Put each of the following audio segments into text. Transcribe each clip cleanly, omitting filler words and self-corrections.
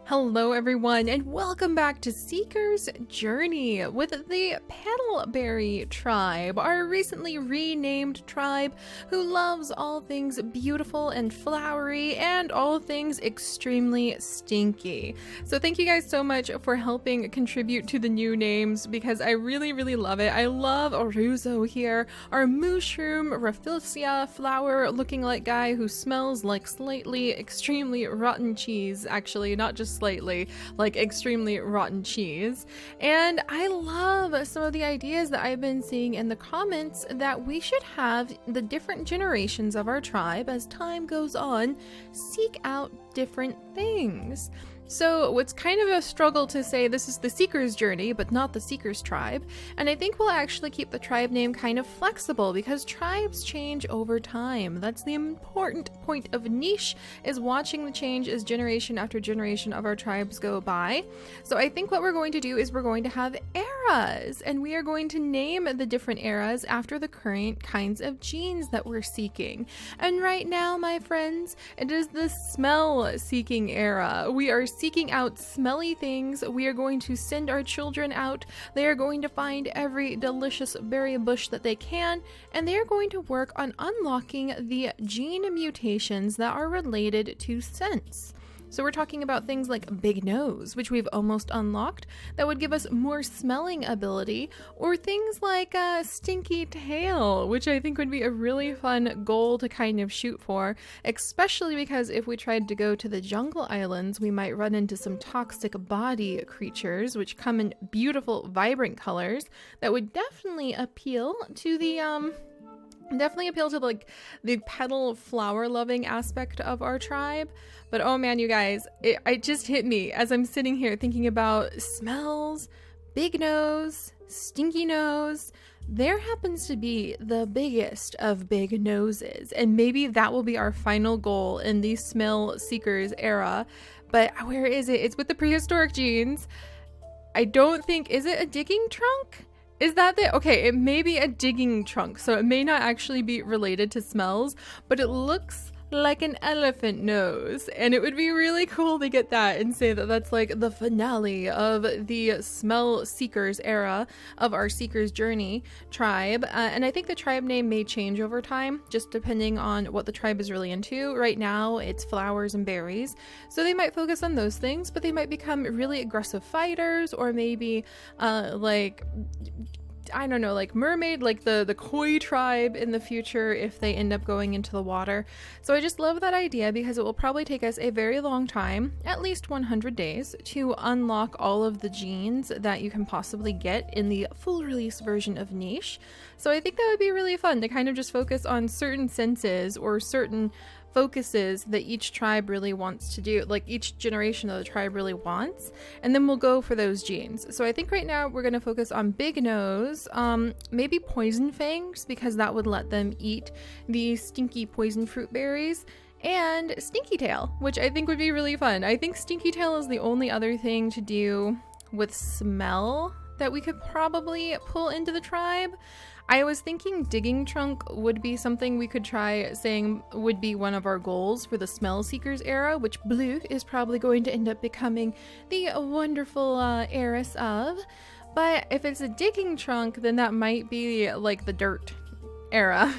Hello everyone, and welcome back to Seeker's Journey with the Petalberry tribe, our recently renamed tribe who loves all things beautiful and flowery and all things extremely stinky. So thank you guys so much for helping contribute to the new names because I really love it. I love Oruzo here, our mushroom Rafflesia flower looking like guy who smells like slightly extremely rotten cheese, actually, not just slightly, like extremely rotten cheese. And I love some of the ideas that I've been seeing in the comments that we should have the different generations of our tribe as time goes on seek out different things. So it's kind of a struggle to say this is the Seeker's Journey, but not the Seeker's Tribe. And I think we'll actually keep the tribe name kind of flexible because tribes change over time. That's the important point of niche, is watching the change as generation after generation of our tribes go by. So I think what we're going to do is we're going to have eras, and we are going to name the different eras after the current kinds of genes that we're seeking. And right now, my friends, it is the smell seeking era. We are seeking out smelly things. We are going to send our children out. They are going to find every delicious berry bush that they can, and they are going to work on unlocking the gene mutations that are related to scents. So we're talking about things like big nose, which we've almost unlocked, that would give us more smelling ability, or things like a stinky tail, which I think would be a really fun goal to kind of shoot for, especially because if we tried to go to the jungle islands, we might run into some toxic body creatures, which come in beautiful, vibrant colors that would definitely appeal to like the petal flower loving aspect of our tribe. But oh man, you guys, it just hit me as I'm sitting here thinking about smells, big nose, stinky nose. There happens to be the biggest of big noses, and maybe that will be our final goal in the smell seekers era. But where is it? It's with the prehistoric genes. I don't think, is it a digging trunk? Is that okay, it may be a digging trunk, so it may not actually be related to smells, but it looks like an elephant nose, and it would be really cool to get that and say that that's like the finale of the smell seekers era of our Seeker's Journey tribe. And I think the tribe name may change over time, just depending on what the tribe is really into. Right now it's flowers and berries, so they might focus on those things, but they might become really aggressive fighters, or maybe I don't know, like mermaid, like the koi tribe in the future if they end up going into the water. So I just love that idea because it will probably take us a very long time, at least 100 days, to unlock all of the genes that you can possibly get in the full release version of Niche. So I think that would be really fun to kind of just focus on certain senses or certain focuses that each tribe really wants to do, like each generation of the tribe really wants, and then we'll go for those genes. So I think right now we're going to focus on big nose, maybe poison fangs, because that would let them eat the stinky poison fruit berries, and stinky tail, which I think would be really fun. I think stinky tail is the only other thing to do with smell that we could probably pull into the tribe. I was thinking digging trunk would be something we could try saying would be one of our goals for the smell seekers era, which Blue is probably going to end up becoming the wonderful heiress of. But if it's a digging trunk, then that might be like the dirt era.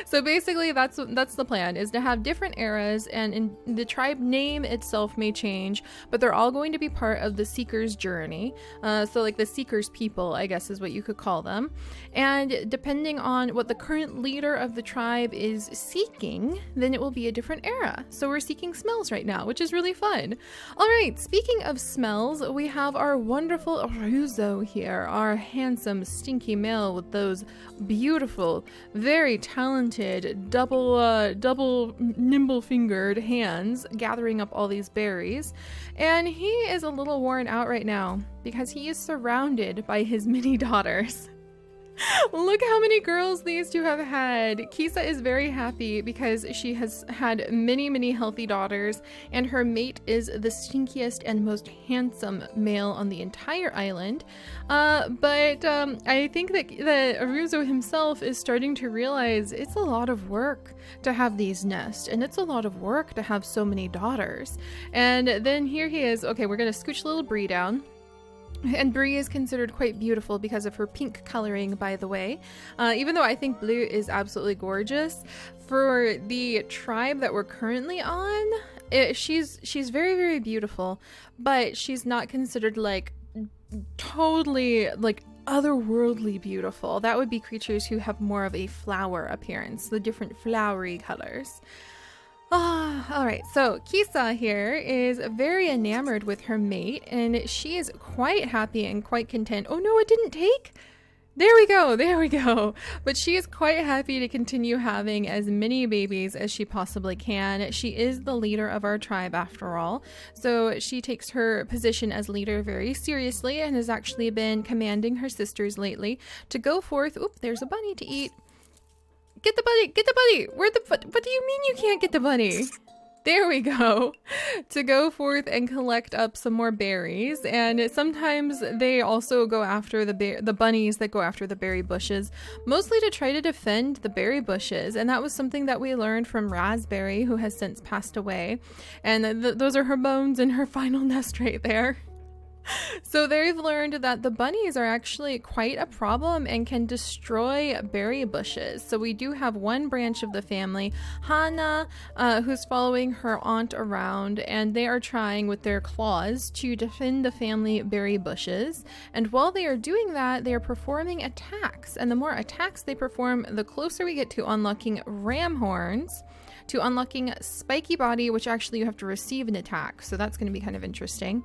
So basically that's the plan, is to have different eras, and in the tribe name itself may change, but they're all going to be part of the Seeker's Journey. So like the Seeker's people, I guess is what you could call them. And depending on what the current leader of the tribe is seeking, then it will be a different era. So we're seeking smells right now, which is really fun. All right, speaking of smells, we have our wonderful Ruzo here, our handsome stinky male with those beautiful, very talented, double nimble-fingered hands gathering up all these berries. And he is a little worn out right now because he is surrounded by his mini daughters. Look how many girls these two have had. Kisa is very happy because she has had many, many healthy daughters, and her mate is the stinkiest and most handsome male on the entire island. But I think that Aruzo himself is starting to realize it's a lot of work to have these nests, and it's a lot of work to have so many daughters. And then here he is. Okay, we're gonna scooch little Brie down. And Brie is considered quite beautiful because of her pink coloring, by the way. Even though I think blue is absolutely gorgeous, for the tribe that we're currently on, she's very, very beautiful, but she's not considered like totally like otherworldly beautiful. That would be creatures who have more of a flower appearance, the different flowery colors. All right, so Kisa here is very enamored with her mate, and she is quite happy and quite content. Oh no, it didn't take? There we go. But she is quite happy to continue having as many babies as she possibly can. She is the leader of our tribe after all, so she takes her position as leader very seriously and has actually been commanding her sisters lately to go forth. Oop, there's a bunny to eat. Get the bunny! What do you mean you can't get the bunny? There we go. To go forth and collect up some more berries, and sometimes they also go after the bunnies that go after the berry bushes, mostly to try to defend the berry bushes. And that was something that we learned from Raspberry, who has since passed away. And those are her bones in her final nest right there. So they've learned that the bunnies are actually quite a problem and can destroy berry bushes. So we do have one branch of the family, Hana, who's following her aunt around, and they are trying with their claws to defend the family berry bushes. And while they are doing that, they are performing attacks. And the more attacks they perform, the closer we get to unlocking ram horns, to unlocking spiky body, which actually you have to receive an attack, so that's going to be kind of interesting,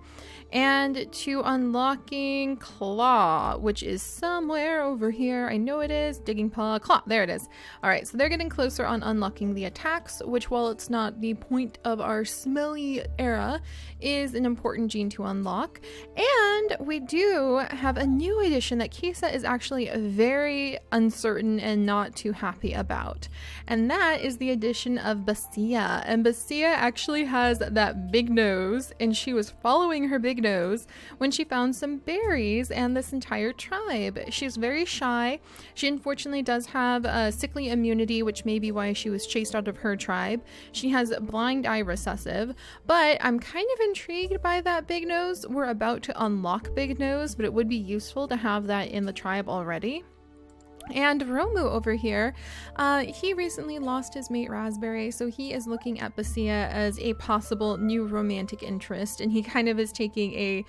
and to unlocking claw, which is somewhere over here. I know it is. Digging paw, claw, there it is. All right, so they're getting closer on unlocking the attacks, which, while it's not the point of our smelly era, is an important gene to unlock. And we do have a new addition that Kisa is actually very uncertain and not too happy about, and that is the addition of Basia. And Basia actually has that big nose, and she was following her big nose when she found some berries and this entire tribe. She's very shy. She unfortunately does have a sickly immunity, which may be why she was chased out of her tribe. She has blind eye recessive, but I'm kind of intrigued by that big nose. We're about to unlock big nose, but it would be useful to have that in the tribe already. And Romu over here, he recently lost his mate Raspberry, so he is looking at Basia as a possible new romantic interest, and he kind of is taking a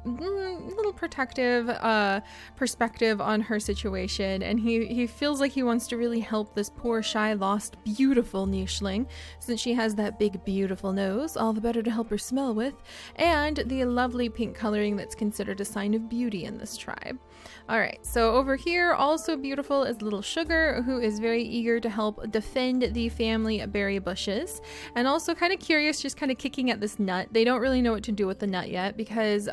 little protective perspective on her situation, and he feels like he wants to really help this poor, shy, lost, beautiful nicheling, since she has that big, beautiful nose, all the better to help her smell with, and the lovely pink coloring that's considered a sign of beauty in this tribe. Alright, so over here, also beautiful, is little Sugar, who is very eager to help defend the family berry bushes, and also kind of curious, just kind of kicking at this nut. They don't really know what to do with the nut yet, because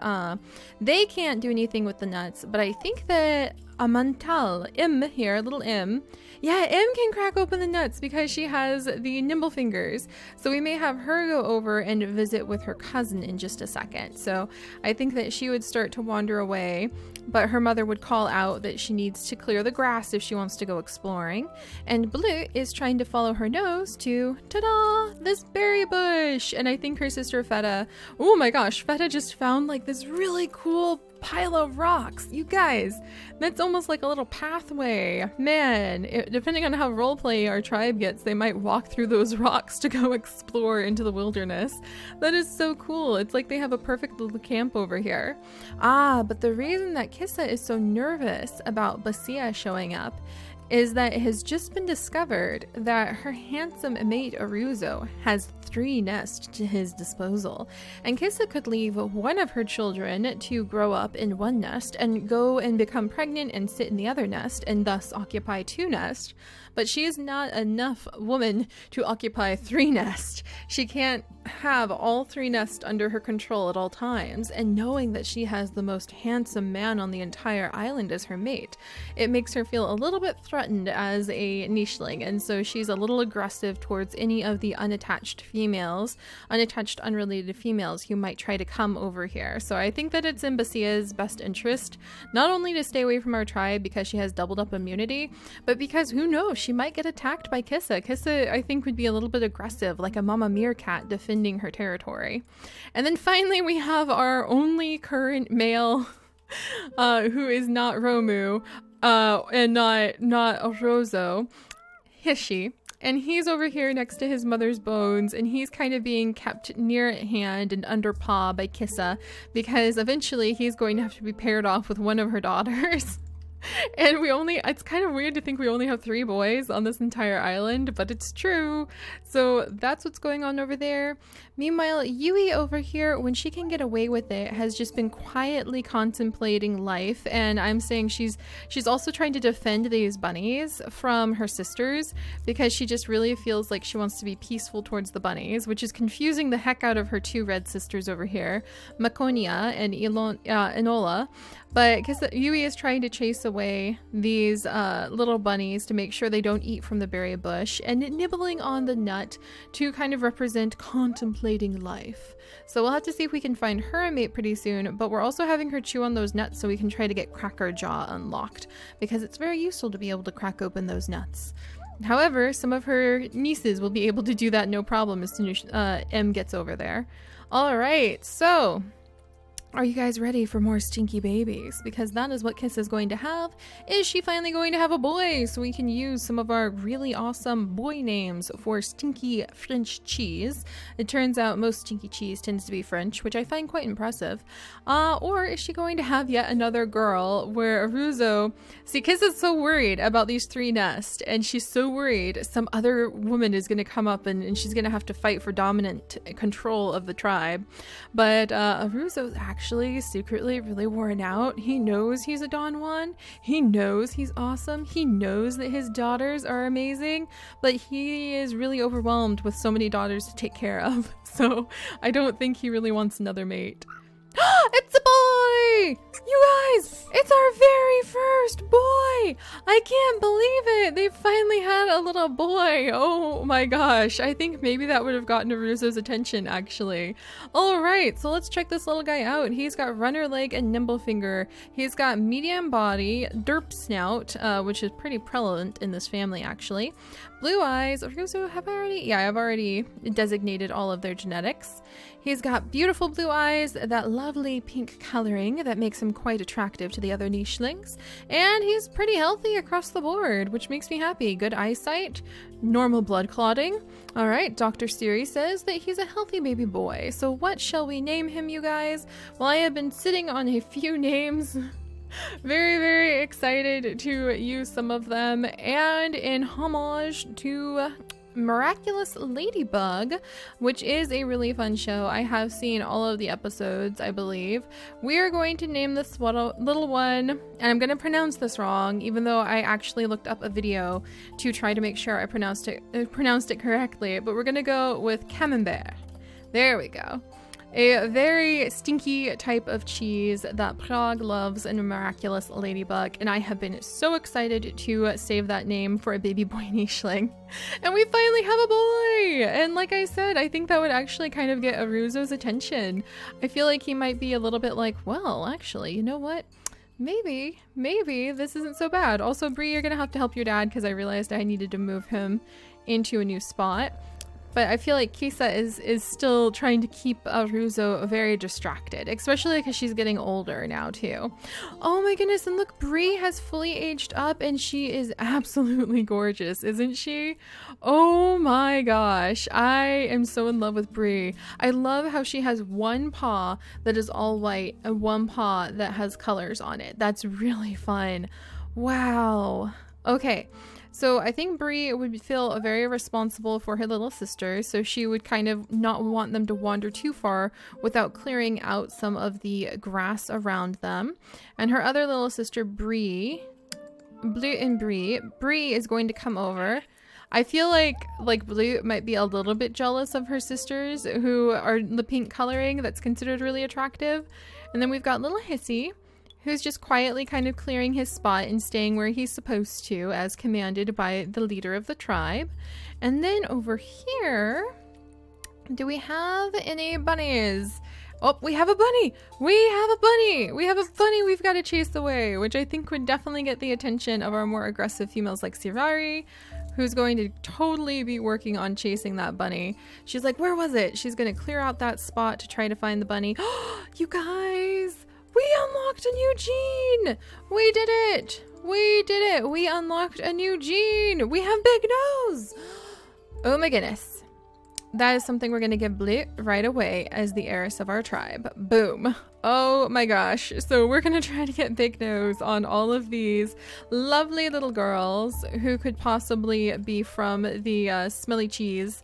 they can't do anything with the nuts, but I think that Amantal, M here, little M, yeah, M can crack open the nuts because she has the nimble fingers. So we may have her go over and visit with her cousin in just a second. So I think that she would start to wander away, but her mother would call out that she needs to clear the grass if she wants to go exploring. And Blue is trying to follow her nose to, ta-da, this berry bush. And I think her sister Feta, oh my gosh, Feta just found like this really cool pile of rocks. You guys, that's almost like a little pathway. Man, depending on how roleplay our tribe gets, they might walk through those rocks to go explore into the wilderness. That is so cool. It's like they have a perfect little camp over here. But the reason that Kissa is so nervous about Basia showing up is that it has just been discovered that her handsome mate Aruzo has 3 nests to his disposal, and Kissa could leave one of her children to grow up in one nest and go and become pregnant and sit in the other nest and thus occupy 2 nests. but she is not enough woman to occupy 3 nests. She can't have all 3 nests under her control at all times, and knowing that she has the most handsome man on the entire island as her mate, it makes her feel a little bit threatened as a nicheling, and so she's a little aggressive towards any of the unattached unrelated females who might try to come over here. So I think that it's in Basia's best interest not only to stay away from our tribe because she has doubled up immunity, but because who knows, she might get attacked by Kissa. Kissa, I think, would be a little bit aggressive, like a mama meerkat defending her territory. And then finally we have our only current male who is not Romu and not Rozo, Hishi. And he's over here next to his mother's bones, and he's kind of being kept near at hand and under paw by Kissa, because eventually he's going to have to be paired off with one of her daughters. And it's kind of weird to think we only have 3 boys on this entire island, but it's true. So that's what's going on over there. Meanwhile, Yui over here, when she can get away with it, has just been quietly contemplating life. And I'm saying she's also trying to defend these bunnies from her sisters, because she just really feels like she wants to be peaceful towards the bunnies, which is confusing the heck out of her 2 red sisters over here, Makonia and Enola. But because Yui is trying to chase away these little bunnies to make sure they don't eat from the berry bush, and nibbling on the nut to kind of represent contemplating life. So we'll have to see if we can find her a mate pretty soon, but we're also having her chew on those nuts so we can try to get Cracker Jaw unlocked, because it's very useful to be able to crack open those nuts. However, some of her nieces will be able to do that no problem as soon as M gets over there. Alright, so are you guys ready for more stinky babies? Because that is what Kiss is going to have. Is she finally going to have a boy? So we can use some of our really awesome boy names for stinky French cheese. It turns out most stinky cheese tends to be French, which I find quite impressive. Or is she going to have yet another girl where Aruzo... See, Kiss is so worried about these 3 nests, and she's so worried some other woman is going to come up and she's going to have to fight for dominant control of the tribe. But Aruzo's actually secretly really worn out. He knows he's a Don Juan. He knows he's awesome. He knows that his daughters are amazing, but he is really overwhelmed with so many daughters to take care of. So I don't think he really wants another mate. It's a boy! You guys, it's our very first boy! I can't believe it! They finally had a little boy. Oh my gosh. I think maybe that would have gotten Aruzo's attention, actually. Alright, so let's check this little guy out. He's got runner leg and nimble finger. He's got medium body, derp snout, which is pretty prevalent in this family, actually. Blue eyes. Aruzo, have I already? Yeah, I've already designated all of their genetics. He's got beautiful blue eyes, that lovely pink coloring that makes him quite attractive to the other nichelings, and he's pretty healthy across the board, which makes me happy. Good eyesight, normal blood clotting. All right, Dr. Seri says that he's a healthy baby boy. So what shall we name him, you guys? Well, I have been sitting on a few names. Very, very excited to use some of them, and in homage to Miraculous Ladybug, which is a really fun show. I have seen all of the episodes, I believe. We are going to name this little one, and I'm going to pronounce this wrong, even though I actually looked up a video to try to make sure I pronounced it correctly, but we're going to go with Camembert. There we go. A very stinky type of cheese that Prague loves in a Miraculous Ladybug, and I have been so excited to save that name for a baby boy nicheling. And we finally have a boy! And like I said, I think that would actually kind of get Aruzo's attention. I feel like he might be a little bit like, well, actually, you know what? Maybe this isn't so bad. Also, Brie, you're gonna have to help your dad because I realized I needed to move him into a new spot. But I feel like Kisa is still trying to keep Aruzo very distracted, especially because she's getting older now too. Oh my goodness, and look, Brie has fully aged up and she is absolutely gorgeous, isn't she? Oh my gosh, I am so in love with Brie. I love how she has one paw that is all white and one paw that has colors on it. That's really fun. Wow. Okay. So I think Brie would feel very responsible for her little sister, so she would kind of not want them to wander too far without clearing out some of the grass around them. And her other little sister, Brie, Blue and Brie. Brie is going to come over. I feel like Blue might be a little bit jealous of her sisters who are the pink coloring that's considered really attractive. And then we've got little Hissy, who's just quietly kind of clearing his spot and staying where he's supposed to as commanded by the leader of the tribe. And then over here, do we have any bunnies? Oh, we have a bunny! We have a bunny! We have a bunny we've got to chase away, which I think would definitely get the attention of our more aggressive females like Seri, who's going to totally be working on chasing that bunny. She's like, where was it? She's going to clear out that spot to try to find the bunny. You guys, we unlocked a new gene! We did it! We did it! We unlocked a new gene! We have big nose! Oh my goodness. That is something we're going to give Blue right away as the heiress of our tribe. Boom. Oh my gosh. So we're going to try to get big nose on all of these lovely little girls who could possibly be from the smelly cheese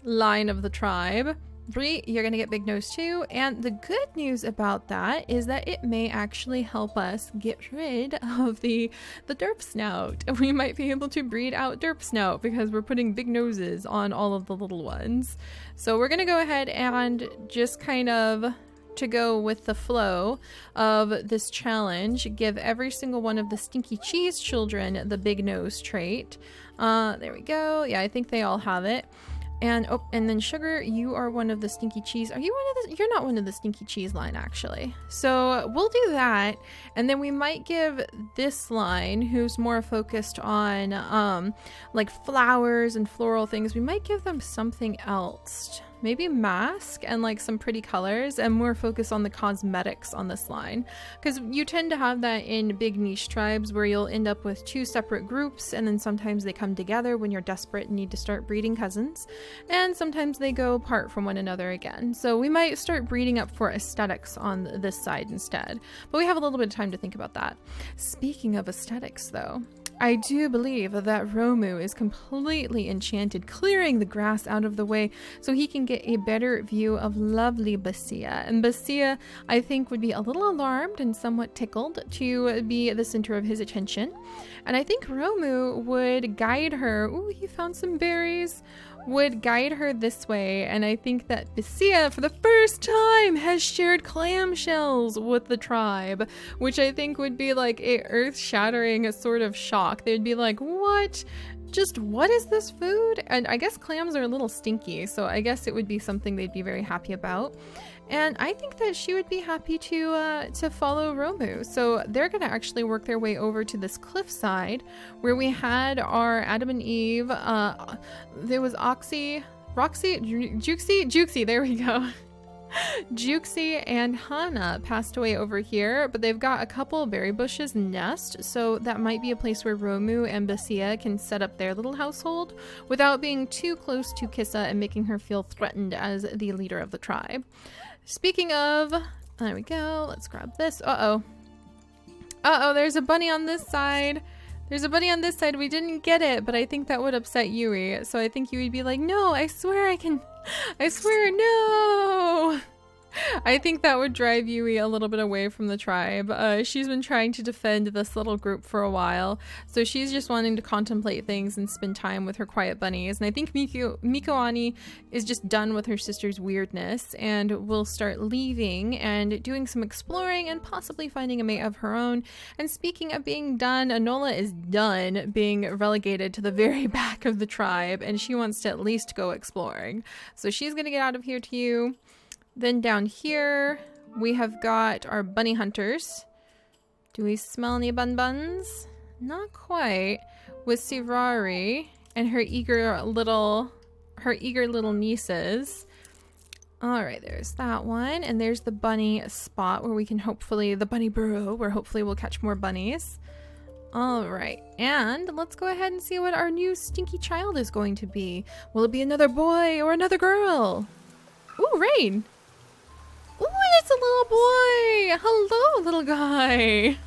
line of the tribe. Brie, you're going to get big nose too. And the good news about that is that it may actually help us get rid of the derp snout. We might be able to breed out derp snout because we're putting big noses on all of the little ones. So we're going to go ahead and just kind of, to go with the flow of this challenge, give every single one of the Stinky Cheese children the big nose trait. There we go. Yeah, I think they all have it. And oh, and then Sugar, you are one of the Stinky Cheese. Are you one of the? You're not one of the Stinky Cheese line, actually. So we'll do that, and then we might give this line, who's more focused on like flowers and floral things. We might give them something else. Maybe mask and like some pretty colors, and more focus on the cosmetics on this line, because you tend to have that in big niche tribes where you'll end up with two separate groups, and then sometimes they come together when you're desperate and need to start breeding cousins, and sometimes they go apart from one another again. So we might start breeding up for aesthetics on this side instead, but we have a little bit of time to think about that. Speaking of aesthetics though, I do believe that Romu is completely enchanted, clearing the grass out of the way so he can get a better view of lovely Basia. And Basia, I think, would be a little alarmed and somewhat tickled to be the center of his attention. And I think Romu would guide her. Ooh, he found some berries. Would guide her this way, and I think that Basia, for the first time, has shared clamshells with the tribe, which I think would be like a earth-shattering sort of shock. They'd be like, what? Just what is this food? And I guess clams are a little stinky, so I guess it would be something they'd be very happy about. And I think that she would be happy to follow Romu. So they're going to actually work their way over to this cliffside where we had our Adam and Eve. There was Roxy, Juxie, there we go. Juxie and Hannah passed away over here, but they've got a couple berry bushes nest, so that might be a place where Romu and Basia can set up their little household without being too close to Kissa and making her feel threatened as the leader of the tribe. Speaking of, there we go, let's grab this. Uh-oh, there's a bunny on this side. There's a bunny on this side. We didn't get it, but I think that would upset Yui. So I think Yui would be like, no, I swear, no. I think that would drive Yui a little bit away from the tribe. She's been trying to defend this little group for a while, so she's just wanting to contemplate things and spend time with her quiet bunnies. And I think Mikoani is just done with her sister's weirdness and will start leaving and doing some exploring and possibly finding a mate of her own. And speaking of being done, Enola is done being relegated to the very back of the tribe, and she wants to at least go exploring. So she's gonna get out of here too. Then down here, we have got our bunny hunters. Do we smell any buns? Not quite. With Sirari and her eager little nieces. All right, there's that one. And there's the bunny spot where we can hopefully, the bunny burrow, where hopefully we'll catch more bunnies. All right, and let's go ahead and see what our new stinky child is going to be. Will it be another boy or another girl? Ooh, Rain. Ooh, it's a little boy! Hello, little guy!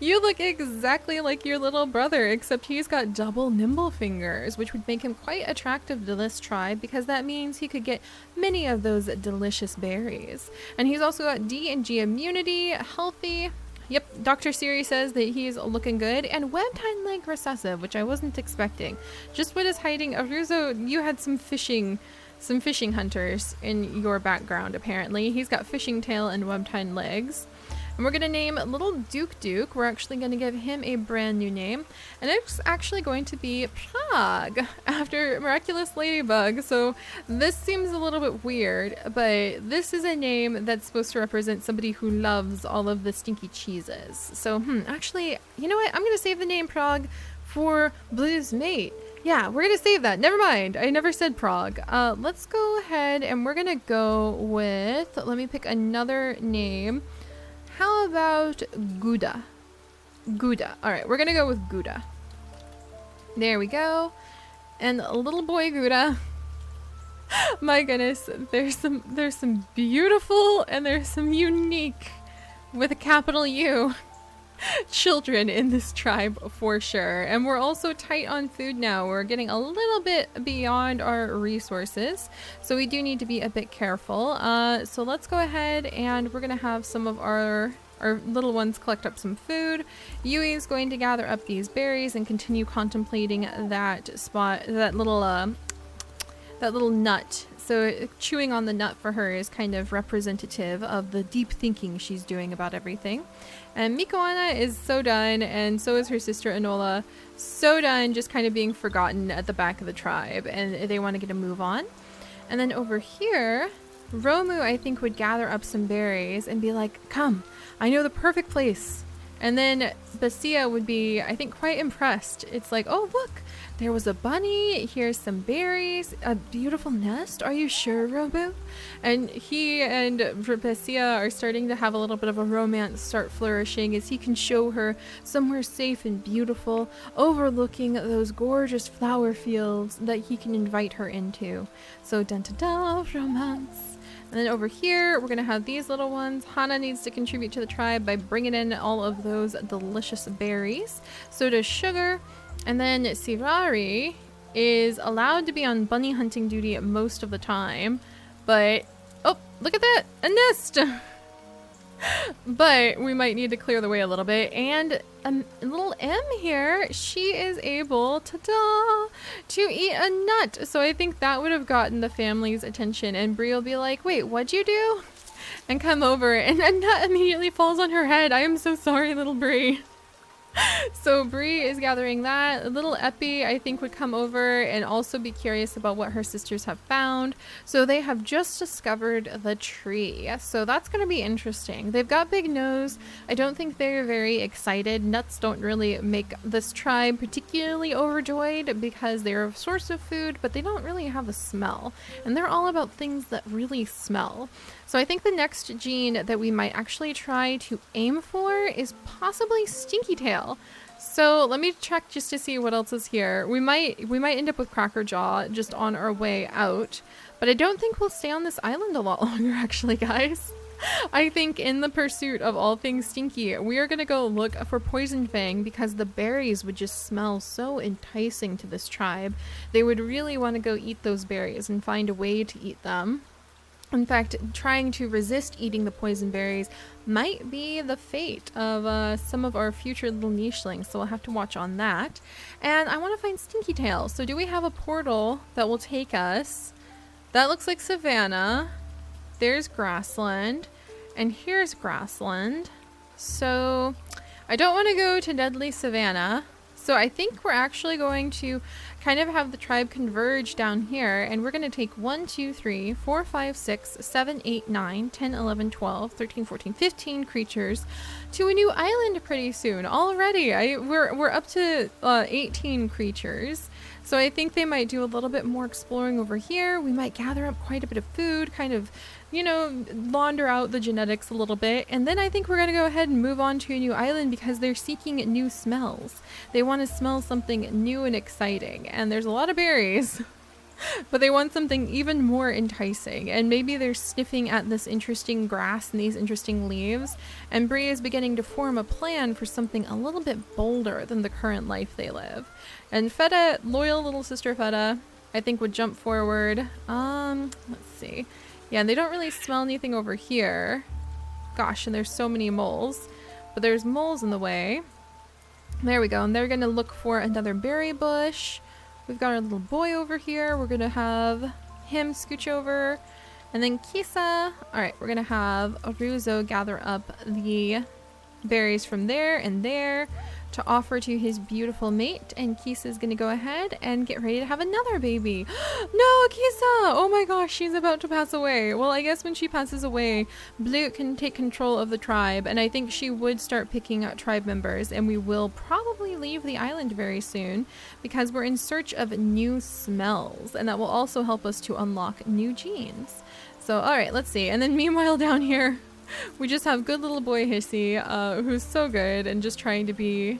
You look exactly like your little brother, except he's got double nimble fingers, which would make him quite attractive to this tribe because that means he could get many of those delicious berries. And he's also got D and G immunity, healthy, Yep, Dr. Seri says that he's looking good, and web-tine leg recessive, which I wasn't expecting. Just what is hiding? Aruzo, you had some fishing hunters in your background, apparently. He's got fishing tail and web-tine legs. And we're going to name little Duke. We're actually going to give him a brand new name. And it's actually going to be Plug, after Miraculous Ladybug. So this seems a little bit weird, but this is a name that's supposed to represent somebody who loves all of the stinky cheeses. So, actually, you know what? I'm going to save the name Plug for Blue's mate. Yeah, we're going to save that. Never mind. I never said Prague. Let's go ahead and we're going to go with, let me pick another name. How about Gouda? Gouda. All right, we're going to go with Gouda. There we go. And little boy Gouda. My goodness, there's some beautiful and there's some unique, with a capital U, children in this tribe for sure. And we're also tight on food now. We're getting a little bit beyond our resources, so we do need to be a bit careful. So let's go ahead and we're gonna have some of our little ones collect up some food. Yui is going to gather up these berries and continue contemplating that little nut. So chewing on the nut for her is kind of representative of the deep thinking she's doing about everything. And Mikoana is so done, and so is her sister Enola. So done, just kind of being forgotten at the back of the tribe, and they want to get a move on. And then over here, Romu, I think, would gather up some berries and be like, come, I know the perfect place. And then Basia would be, I think, quite impressed. It's like, oh, look, there was a bunny. Here's some berries. A beautiful nest. Are you sure, Romu? And he and Basia are starting to have a little bit of a romance start flourishing as he can show her somewhere safe and beautiful, overlooking those gorgeous flower fields that he can invite her into. So, dun-dun-dun, romance. And then over here, we're going to have these little ones. Hana needs to contribute to the tribe by bringing in all of those delicious berries. So does Sugar. And then Sirari is allowed to be on bunny hunting duty most of the time. But, oh, look at that, a nest. But we might need to clear the way a little bit. And little M here, she is able to eat a nut. So I think that would have gotten the family's attention. And Brie will be like, wait, what'd you do? And come over, and a nut immediately falls on her head. I am so sorry, little Brie. So Brie is gathering that. Little Epi, I think, would come over and also be curious about what her sisters have found. So they have just discovered the tree. So that's going to be interesting. They've got big nose. I don't think they're very excited. Nuts don't really make this tribe particularly overjoyed because they're a source of food, but they don't really have a smell. And they're all about things that really smell. So I think the next gene that we might actually try to aim for is possibly Stinky Tail. So let me check just to see what else is here. We might end up with Crackerjaw just on our way out, but I don't think we'll stay on this island a lot longer, actually, guys. I think in the pursuit of all things stinky, we are going to go look for Poison Fang because the berries would just smell so enticing to this tribe. They would really want to go eat those berries and find a way to eat them. In fact, trying to resist eating the poison berries might be the fate of some of our future little nichelings, so we'll have to watch on that. And I want to find Stinky Tail. So do we have a portal that will take us? That looks like Savannah. There's Grassland. And here's Grassland. So I don't want to go to Deadly Savannah. So I think we're actually going to kind of have the tribe converge down here, and we're going to take 1, 2, 3, 4, 5, 6, 7, 8, 9, 10, 11, 12, 13, 14, 15 creatures to a new island pretty soon. Already, we're up to 18 creatures. So I think they might do a little bit more exploring over here. We might gather up quite a bit of food, kind of, you know, launder out the genetics a little bit. And then I think we're going to go ahead and move on to a new island because they're seeking new smells. They want to smell something new and exciting. And there's a lot of berries, but they want something even more enticing. And maybe they're sniffing at this interesting grass and these interesting leaves. And Brie is beginning to form a plan for something a little bit bolder than the current life they live. And Feta, loyal little sister Feta, I think would jump forward. Let's see. Yeah, they don't really smell anything over here. Gosh, and there's so many moles. but there's moles in the way. There we go. And they're gonna look for another berry bush. We've got our little boy over here. We're gonna have him scooch over. And then Kisa. Alright, we're gonna have Aruzo gather up the berries from there and there to offer to his beautiful mate. And Kisa is gonna go ahead and get ready to have another baby. No, Kisa! Oh my gosh, she's about to pass away. Well, I guess when she passes away, Blue can take control of the tribe, and I think she would start picking out tribe members, and we will probably leave the island very soon because we're in search of new smells, and that will also help us to unlock new genes. So, alright, let's see. And then meanwhile down here, we just have good little boy Hissy, who's so good and just trying to be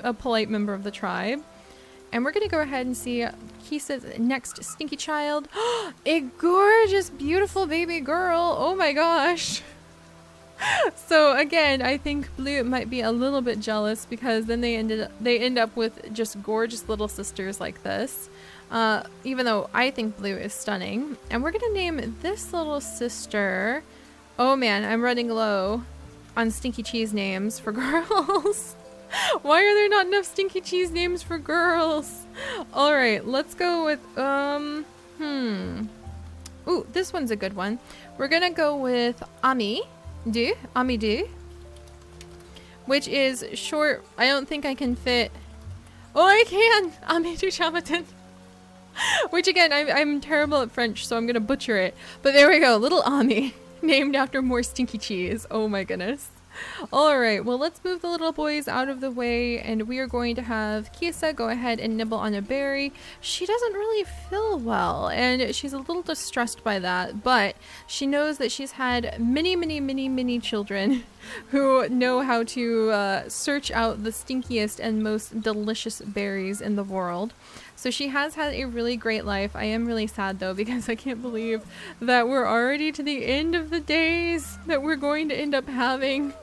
a polite member of the tribe. And we're gonna go ahead and see Kisa's next stinky child. A gorgeous, beautiful baby girl. Oh my gosh. So again, I think Blue might be a little bit jealous because then they end up with just gorgeous little sisters like this. Even though I think Blue is stunning. And we're gonna name this little sister. Oh man, I'm running low on stinky cheese names for girls. Why are there not enough stinky cheese names for girls? Alright, let's go with, Ooh, this one's a good one. We're gonna go with Amidu, which is short. I don't think I can fit. Oh, I can! Amidu Shamatin. Which again, I'm terrible at French, so I'm gonna butcher it. But there we go, little Ami. Named after more stinky cheese. Oh my goodness. Alright, well let's move the little boys out of the way, and we are going to have Kisa go ahead and nibble on a berry. She doesn't really feel well, and she's a little distressed by that, but she knows that she's had many children who know how to search out the stinkiest and most delicious berries in the world. So she has had a really great life. I am really sad though because I can't believe that we're already to the end of the days that we're going to end up having.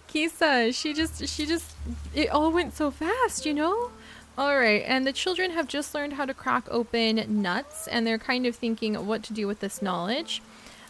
Kisa, she just, it all went so fast, you know? Alright, and the children have just learned how to crack open nuts, and they're kind of thinking what to do with this knowledge.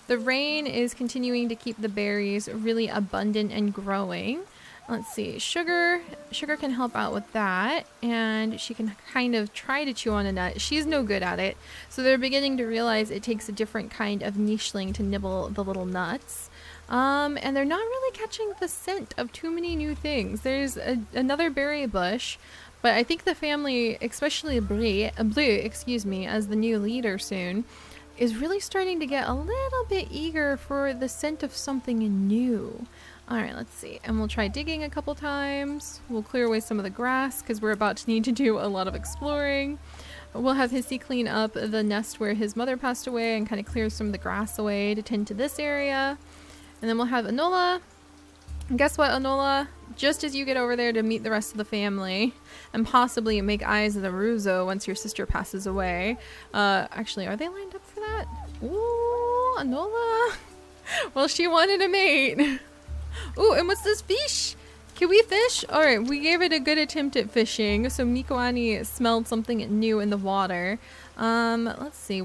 The rain is continuing to keep the berries really abundant and growing. Let's see, Sugar can help out with that, and she can kind of try to chew on a nut. She's no good at it, so they're beginning to realize it takes a different kind of nicheling to nibble the little nuts. And they're not really catching the scent of too many new things. There's another berry bush, but I think the family, especially Brie, excuse me, as the new leader soon, is really starting to get a little bit eager for the scent of something new. Alright, let's see. And we'll try digging a couple times. We'll clear away some of the grass because we're about to need to do a lot of exploring. We'll have Hissy clean up the nest where his mother passed away and kind of clear some of the grass away to tend to this area. And then we'll have Enola. And guess what, Enola? Just as you get over there to meet the rest of the family and possibly make eyes at the Aruzo once your sister passes away. Actually, are they lined up for that? Ooh, Enola. Well, she wanted a mate. Ooh, and what's this fish? Can we fish? Alright, we gave it a good attempt at fishing. So Mikoani smelled something new in the water. Let's see.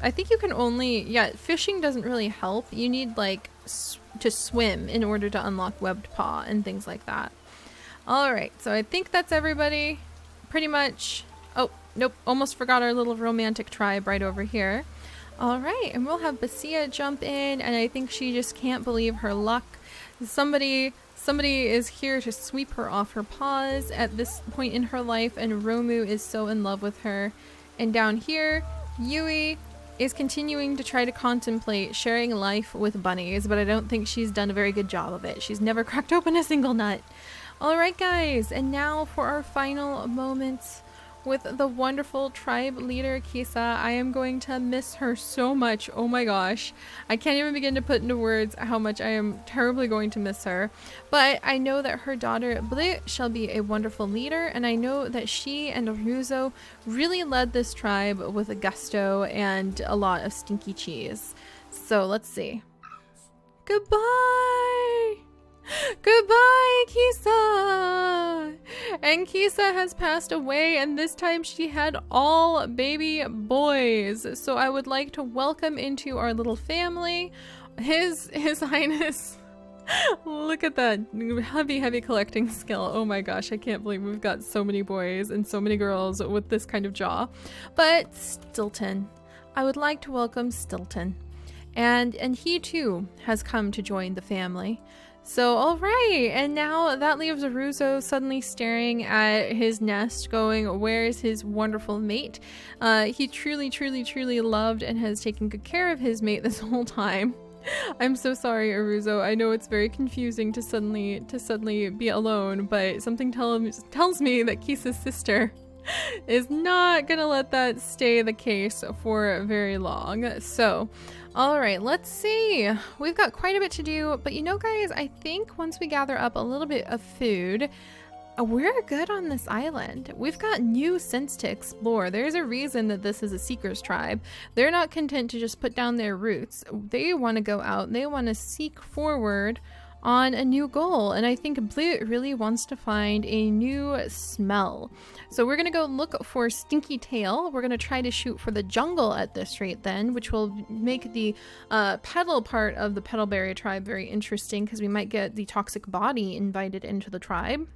I think you can only... Yeah, fishing doesn't really help. You need, like, to swim in order to unlock webbed paw and things like that. Alright, so I think that's everybody. Pretty much. Oh, nope. Almost forgot our little romantic tribe right over here. Alright, and we'll have Basia jump in, and I think she just can't believe her luck. Somebody is here to sweep her off her paws at this point in her life, and Romu is so in love with her. And down here, Yui is continuing to try to contemplate sharing life with bunnies, but I don't think she's done a very good job of it. She's never cracked open a single nut. Alright guys, and now for our final moments with the wonderful tribe leader Kisa. I am going to miss her so much. Oh my gosh. I can't even begin to put into words how much I am terribly going to miss her. But I know that her daughter Brie shall be a wonderful leader, and I know that she and Aruzo really led this tribe with a gusto and a lot of stinky cheese. So let's see. Goodbye! Goodbye, Kisa! And Kisa has passed away, and this time she had all baby boys. So I would like to welcome into our little family His Highness Look at that heavy collecting skill. Oh my gosh, I can't believe we've got so many boys and so many girls with this kind of jaw. But Stilton, I would like to welcome Stilton. And he too has come to join the family. So, all right, and now that leaves Aruzo suddenly staring at his nest going, where's his wonderful mate? He truly loved and has taken good care of his mate this whole time. I'm so sorry, Aruzo. I know it's very confusing to suddenly be alone, but something tells me that Kisa's sister is not gonna let that stay the case for very long. So, all right, let's see. We've got quite a bit to do, but you know, guys, I think once we gather up a little bit of food, we're good on this island. We've got new scents to explore. There's a reason that this is a seekers tribe. They're not content to just put down their roots. They want to go out. They want to seek forward on a new goal, and I think Blue really wants to find a new smell. So we're gonna go look for Stinky Tail. We're gonna try to shoot for the jungle at this rate then, which will make the petal part of the petalberry tribe very interesting, because we might get the toxic body invited into the tribe.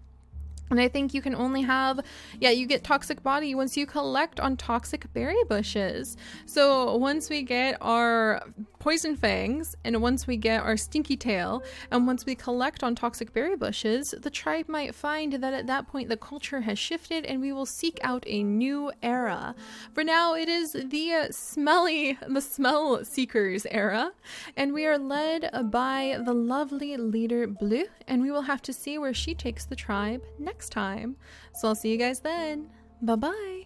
And I think you can only have, you get toxic body once you collect on toxic berry bushes. So once we get our poison fangs, and once we get our stinky tail, and once we collect on toxic berry bushes, the tribe might find that at that point the culture has shifted and we will seek out a new era. For now, it is the smell seekers era, and we are led by the lovely leader Blue, and we will have to see where she takes the tribe next time. So I'll see you guys then. Bye bye.